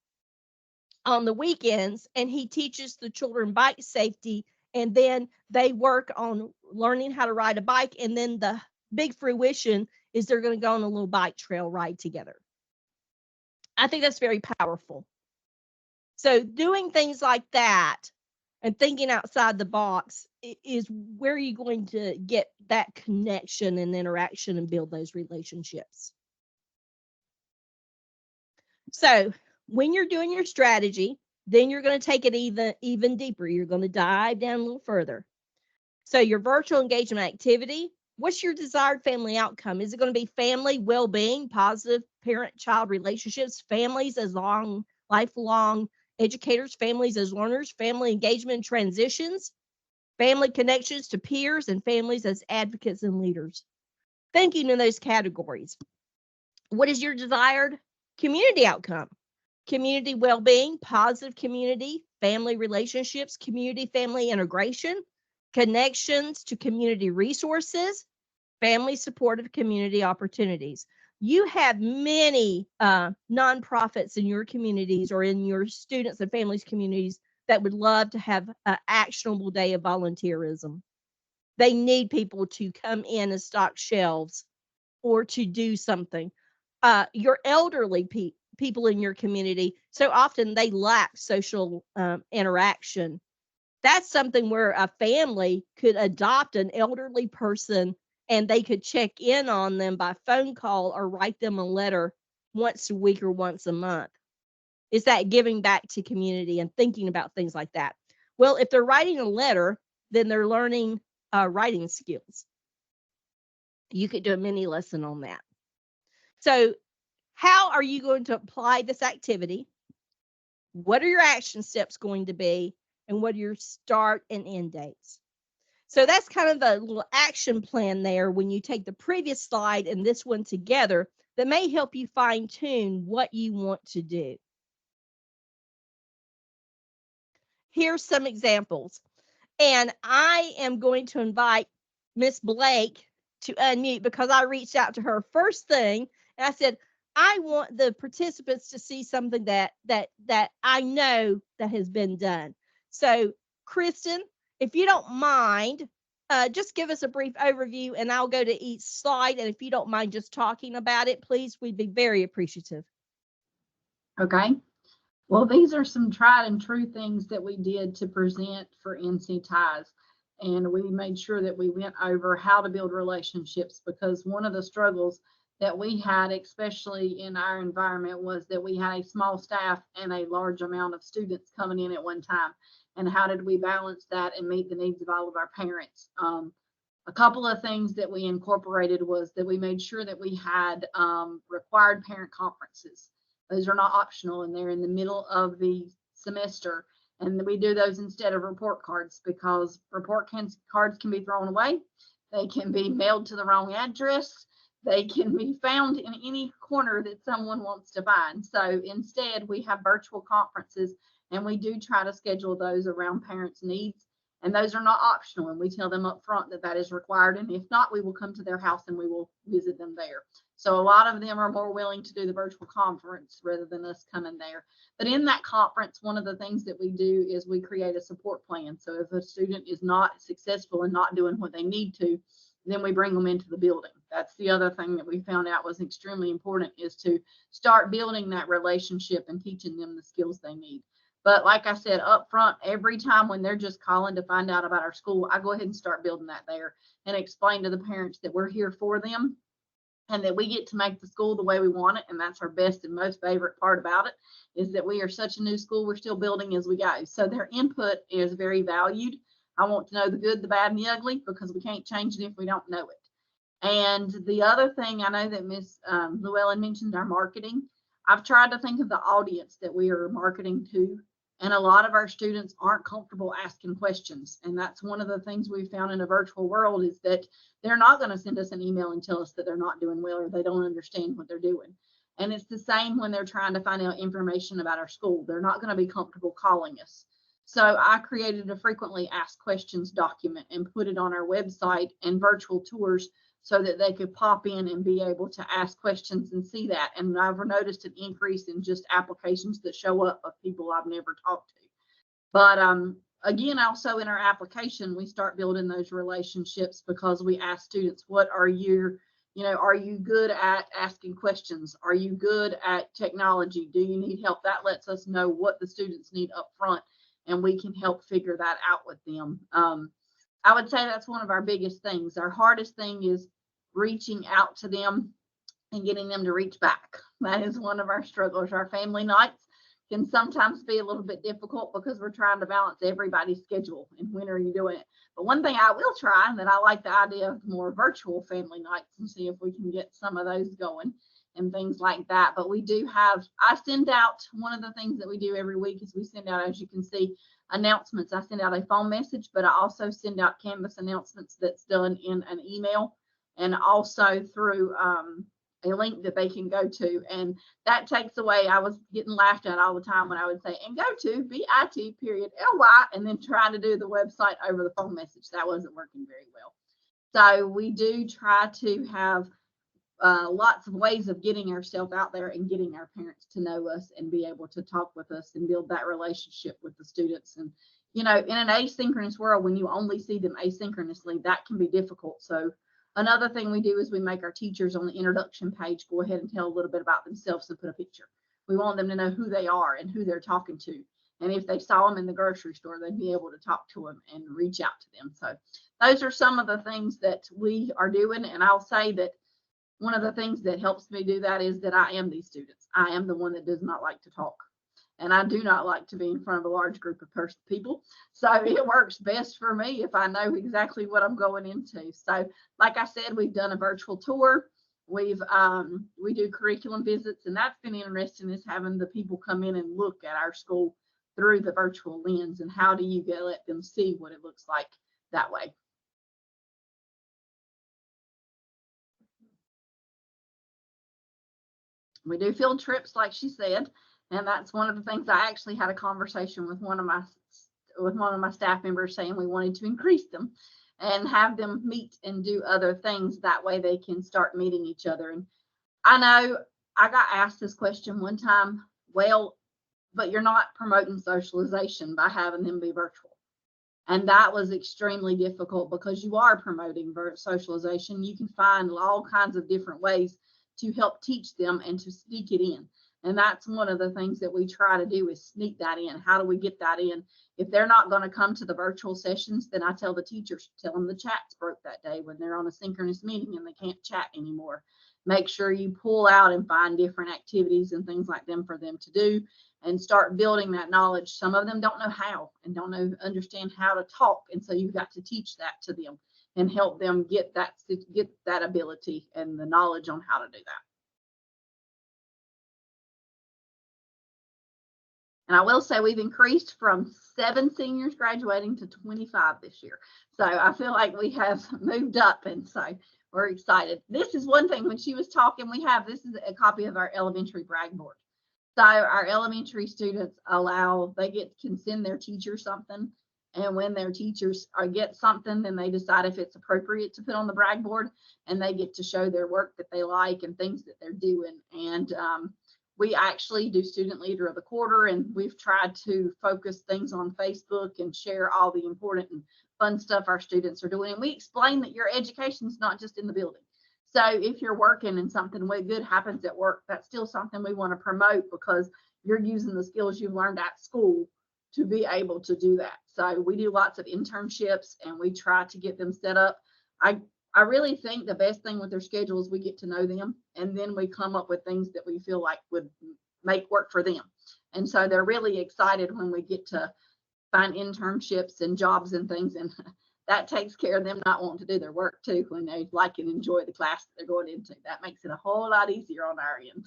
on the weekends, and he teaches the children bike safety. And then they work on learning how to ride a bike. And then the big fruition is they're going to go on a little bike trail ride together. I think that's very powerful. So doing things like that and thinking outside the box is where you're going to get that connection and interaction and build those relationships. So when you're doing your strategy, then you're going to take it even deeper. You're going to dive down a little further. So your virtual engagement activity, what's your desired family outcome? Is it going to be family well-being, positive parent-child relationships, families as lifelong educators, families as learners, family engagement transitions, family connections to peers, and families as advocates and leaders? Thinking in those categories. What is your desired community outcome? Community well-being, positive community, family relationships, community family integration, connections to community resources, family supportive community opportunities. You have many nonprofits in your communities or in your students and families communities that would love to have an actionable day of volunteerism. They need people to come in and stock shelves or to do something. your elderly people in your community, so often they lack social interaction. That's something where a family could adopt an elderly person and they could check in on them by phone call or write them a letter once a week or once a month. Is that giving back to community and thinking about things like that? Well, if they're writing a letter, then they're learning writing skills. You could do a mini lesson on that. So how are you going to apply this activity? What are your action steps going to be? And what are your start and end dates? So that's kind of the little action plan there when you take the previous slide and this one together that may help you fine tune what you want to do. Here's some examples. And I am going to invite Miss Blake to unmute because I reached out to her first thing and I said, I want the participants to see something that I know that has been done. So, Kristen, if you don't mind, just give us a brief overview and I'll go to each slide. And if you don't mind just talking about it, please, we'd be very appreciative. Okay. Well, these are some tried and true things that we did to present for NC Ties. And we made sure that we went over how to build relationships, because one of the struggles that we had, especially in our environment, was that we had a small staff and a large amount of students coming in at one time. And how did we balance that and meet the needs of all of our parents? A couple of things that we incorporated was that we made sure that we had required parent conferences. Those are not optional, and they're in the middle of the semester. And we do those instead of report cards, because cards can be thrown away. They can be mailed to the wrong address. They can be found in any corner that someone wants to find. So instead, we have virtual conferences, and we do try to schedule those around parents' needs. And those are not optional, and we tell them up front that that is required. And if not, we will come to their house and we will visit them there. So a lot of them are more willing to do the virtual conference rather than us coming there. But in that conference, one of the things that we do is we create a support plan. So if a student is not successful and not doing what they need to, then we bring them into the building. That's the other thing that we found out was extremely important, is to start building that relationship and teaching them the skills they need. But like I said, up front, every time when they're just calling to find out about our school, I go ahead and start building that there and explain to the parents that we're here for them and that we get to make the school the way we want it. And that's our best and most favorite part about it, is that we are such a new school, we're still building as we go. So their input is very valued. I want to know the good, the bad, and the ugly, because we can't change it if we don't know it. And the other thing, I know that Ms. Llewelyn mentioned our marketing. I've tried to think of the audience that we are marketing to. And a lot of our students aren't comfortable asking questions. And that's one of the things we found in a virtual world, is that they're not going to send us an email and tell us that they're not doing well or they don't understand what they're doing. And it's the same when they're trying to find out information about our school. They're not going to be comfortable calling us. So I created a frequently asked questions document and put it on our website and virtual tours so that they could pop in and be able to ask questions and see that. And I've noticed an increase in just applications that show up of people I've never talked to. But again, also in our application, we start building those relationships, because we ask students, what are you good at asking questions? Are you good at technology? Do you need help? That lets us know what the students need up front, and we can help figure that out with them. I would say that's one of our biggest things. Our hardest thing is reaching out to them and getting them to reach back. That is one of our struggles. Our family nights can sometimes be a little bit difficult because we're trying to balance everybody's schedule and when are you doing it. But one thing I will try, and that I like the idea of more virtual family nights, and see if we can get some of those going and things like that. But we do have, I send out, one of the things that we do every week is we send out, as you can see, announcements. I send out a phone message, but I also send out Canvas announcements that's done in an email, and also through a link that they can go to. And that takes away, I was getting laughed at all the time when I would say, and go to bit.ly, and then trying to do the website over the phone message. That wasn't working very well. So we do try to have lots of ways of getting ourselves out there and getting our parents to know us and be able to talk with us and build that relationship with the students. And, you know, in an asynchronous world, when you only see them asynchronously, that can be difficult. So Another thing we do is we make our teachers on the introduction page go ahead and tell a little bit about themselves and put a picture. We want them to know who they are and who they're talking to. And if they saw them in the grocery store, they'd be able to talk to them and reach out to them. So those are some of the things that we are doing. And I'll say that one of the things that helps me do that is that I am these students. I am the one that does not like to talk. And I do not like to be in front of a large group of people. So it works best for me if I know exactly what I'm going into. So like I said, we've done a virtual tour. We do curriculum visits, and that's been interesting, is having the people come in and look at our school through the virtual lens, and how do you let them see what it looks like that way. We do field trips, like she said, and that's one of the things. I actually had a conversation with one of my staff members saying we wanted to increase them and have them meet and do other things. That way they can start meeting each other. And I know I got asked this question one time, well, but you're not promoting socialization by having them be virtual. And that was extremely difficult, because you are promoting socialization. You can find all kinds of different ways to help teach them and to sneak it in. And that's one of the things that we try to do, is sneak that in. How do we get that in? If they're not going to come to the virtual sessions, then I tell the teachers, tell them the chat's broke that day when they're on a synchronous meeting and they can't chat anymore. Make sure you pull out and find different activities and things like them for them to do, and start building that knowledge. Some of them don't know how and don't understand how to talk. And so you've got to teach that to them and help them get that ability and the knowledge on how to do that. And I will say we've increased from 7 seniors graduating to 25 this year. So I feel like we have moved up, and so we're excited. This is one thing, when she was talking, this is a copy of our elementary brag board. So our elementary students can send their teacher something. And when their teachers get something, then they decide if it's appropriate to put on the brag board, and they get to show their work that they like and things that they're doing. And we actually do student leader of the quarter, and we've tried to focus things on Facebook and share all the important and fun stuff our students are doing. And we explain that your education is not just in the building. So if you're working and something good happens at work, that's still something we want to promote, because you're using the skills you've learned at school to be able to do that. So we do lots of internships, and we try to get them set up. I really think the best thing with their schedule is we get to know them, and then we come up with things that we feel like would make work for them. And so they're really excited when we get to find internships and jobs and things, and that takes care of them not wanting to do their work too, when they like and enjoy the class that they're going into. That makes it a whole lot easier on our end.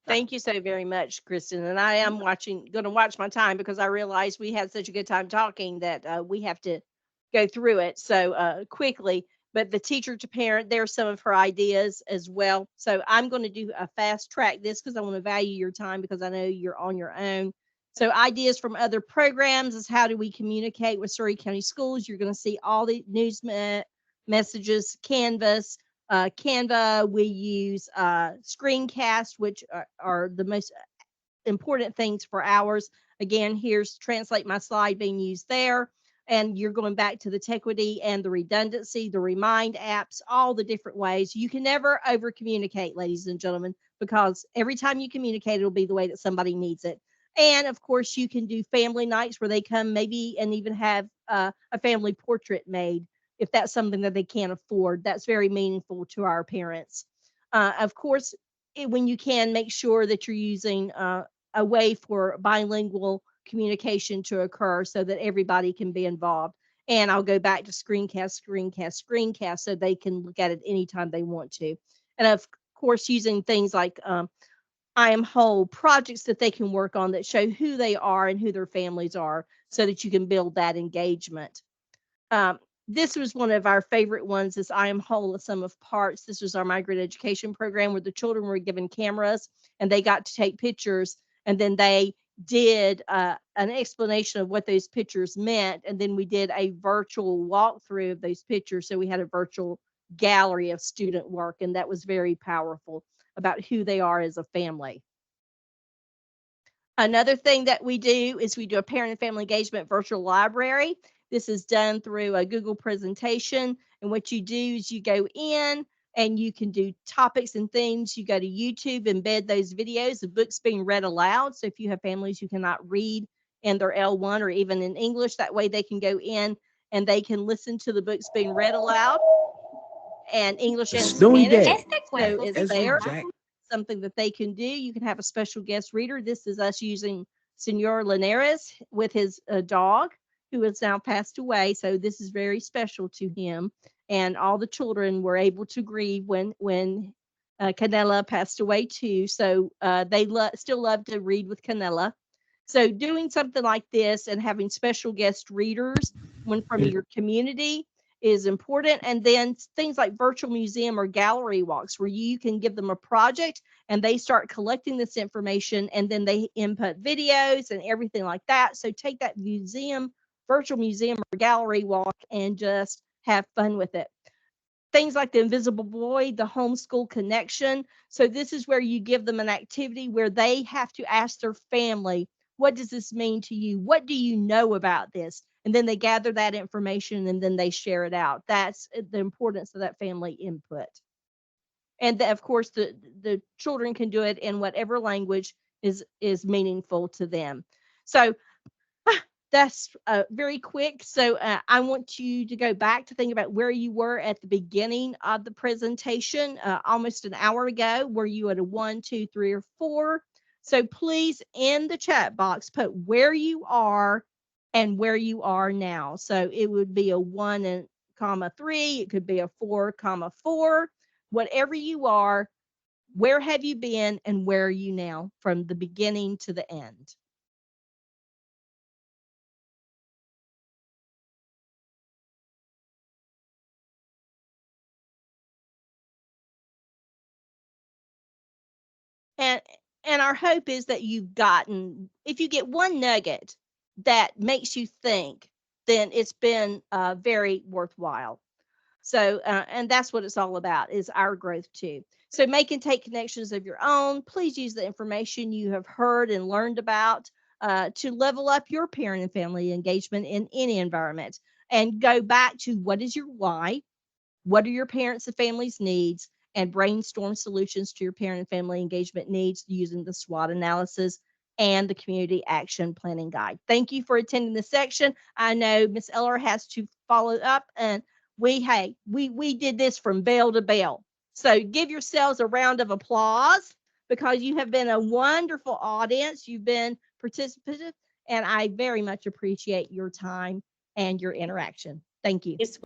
Thank you so very much, Kristen. And I am going to watch my time, because I realized we had such a good time talking that we have to go through it so quickly. But the teacher to parent, there's some of her ideas as well. So I'm going to do a fast track this, because I want to value your time, because I know you're on your own. So ideas from other programs is, how do we communicate with Surry County Schools? You're going to see all the news messages, Canvas, Canva. We use screencast, which are the most important things for ours. Again, here's Translate My Slide being used there. And you're going back to the Tequity and the redundancy, the Remind apps, all the different ways. You can never over communicate, ladies and gentlemen, because every time you communicate, it'll be the way that somebody needs it. And of course, you can do family nights where they come maybe and even have a family portrait made, if that's something that they can't afford. That's very meaningful to our parents. Of course, when you can, make sure that you're using a way for bilingual communication to occur, so that everybody can be involved. And I'll go back to screencast, so they can look at it anytime they want to. And of course, using things like I Am Whole, projects that they can work on that show who they are and who their families are, so that you can build that engagement. This was one of our favorite ones, is I Am Whole, a sum of parts. This was our migrant education program, where the children were given cameras and they got to take pictures, and then they did an explanation of what those pictures meant. And then we did a virtual walkthrough of those pictures. So we had a virtual gallery of student work, and that was very powerful about who they are as a family. Another thing that we do is we do a parent and family engagement virtual library. This is done through a Google presentation. And what you do is you go in and you can do topics and themes. You go to YouTube, embed those videos of books being read aloud. So if you have families who cannot read in their L1 or even in English, that way they can go in and they can listen to the books being read aloud and English and Spanish. So it's there. Something that they can do. You can have a special guest reader. This is us using Senor Linares with his dog, who has now passed away. So this is very special to him. And all the children were able to grieve when Canela passed away too. So they still love to read with Canela. So doing something like this and having special guest readers, one from your community, is important. And then things like virtual museum or gallery walks, where you can give them a project and they start collecting this information, and then they input videos and everything like that. So take that virtual museum or gallery walk and just have fun with it. Things like the Invisible Boy, the Homeschool Connection. So this is where you give them an activity where they have to ask their family, what does this mean to you? What do you know about this? And then they gather that information and then they share it out. That's the importance of that family input. And of course, the children can do it in whatever language is meaningful to them. So that's very quick. So I want you to go back to think about where you were at the beginning of the presentation, almost an hour ago. Were you at a 1, 2, 3, or 4? So please, in the chat box, put where you are and where you are now. So it would be a 1, 3. It could be a 4, 4. Whatever you are, where have you been and where are you now from the beginning to the end? And our hope is that if you get one nugget that makes you think, then it's been very worthwhile. So, and that's what it's all about, is our growth too. So make and take connections of your own. Please use the information you have heard and learned about to level up your parent and family engagement in any environment. And go back to, what is your why? What are your parents and families' needs? And brainstorm solutions to your parent and family engagement needs using the SWOT analysis and the community action planning guide. Thank you for attending this section. I know Ms. Eller has to follow up, and we did this from bell to bell. So give yourselves a round of applause, because you have been a wonderful audience. You've been participative, and I very much appreciate your time and your interaction. Thank you. Yes.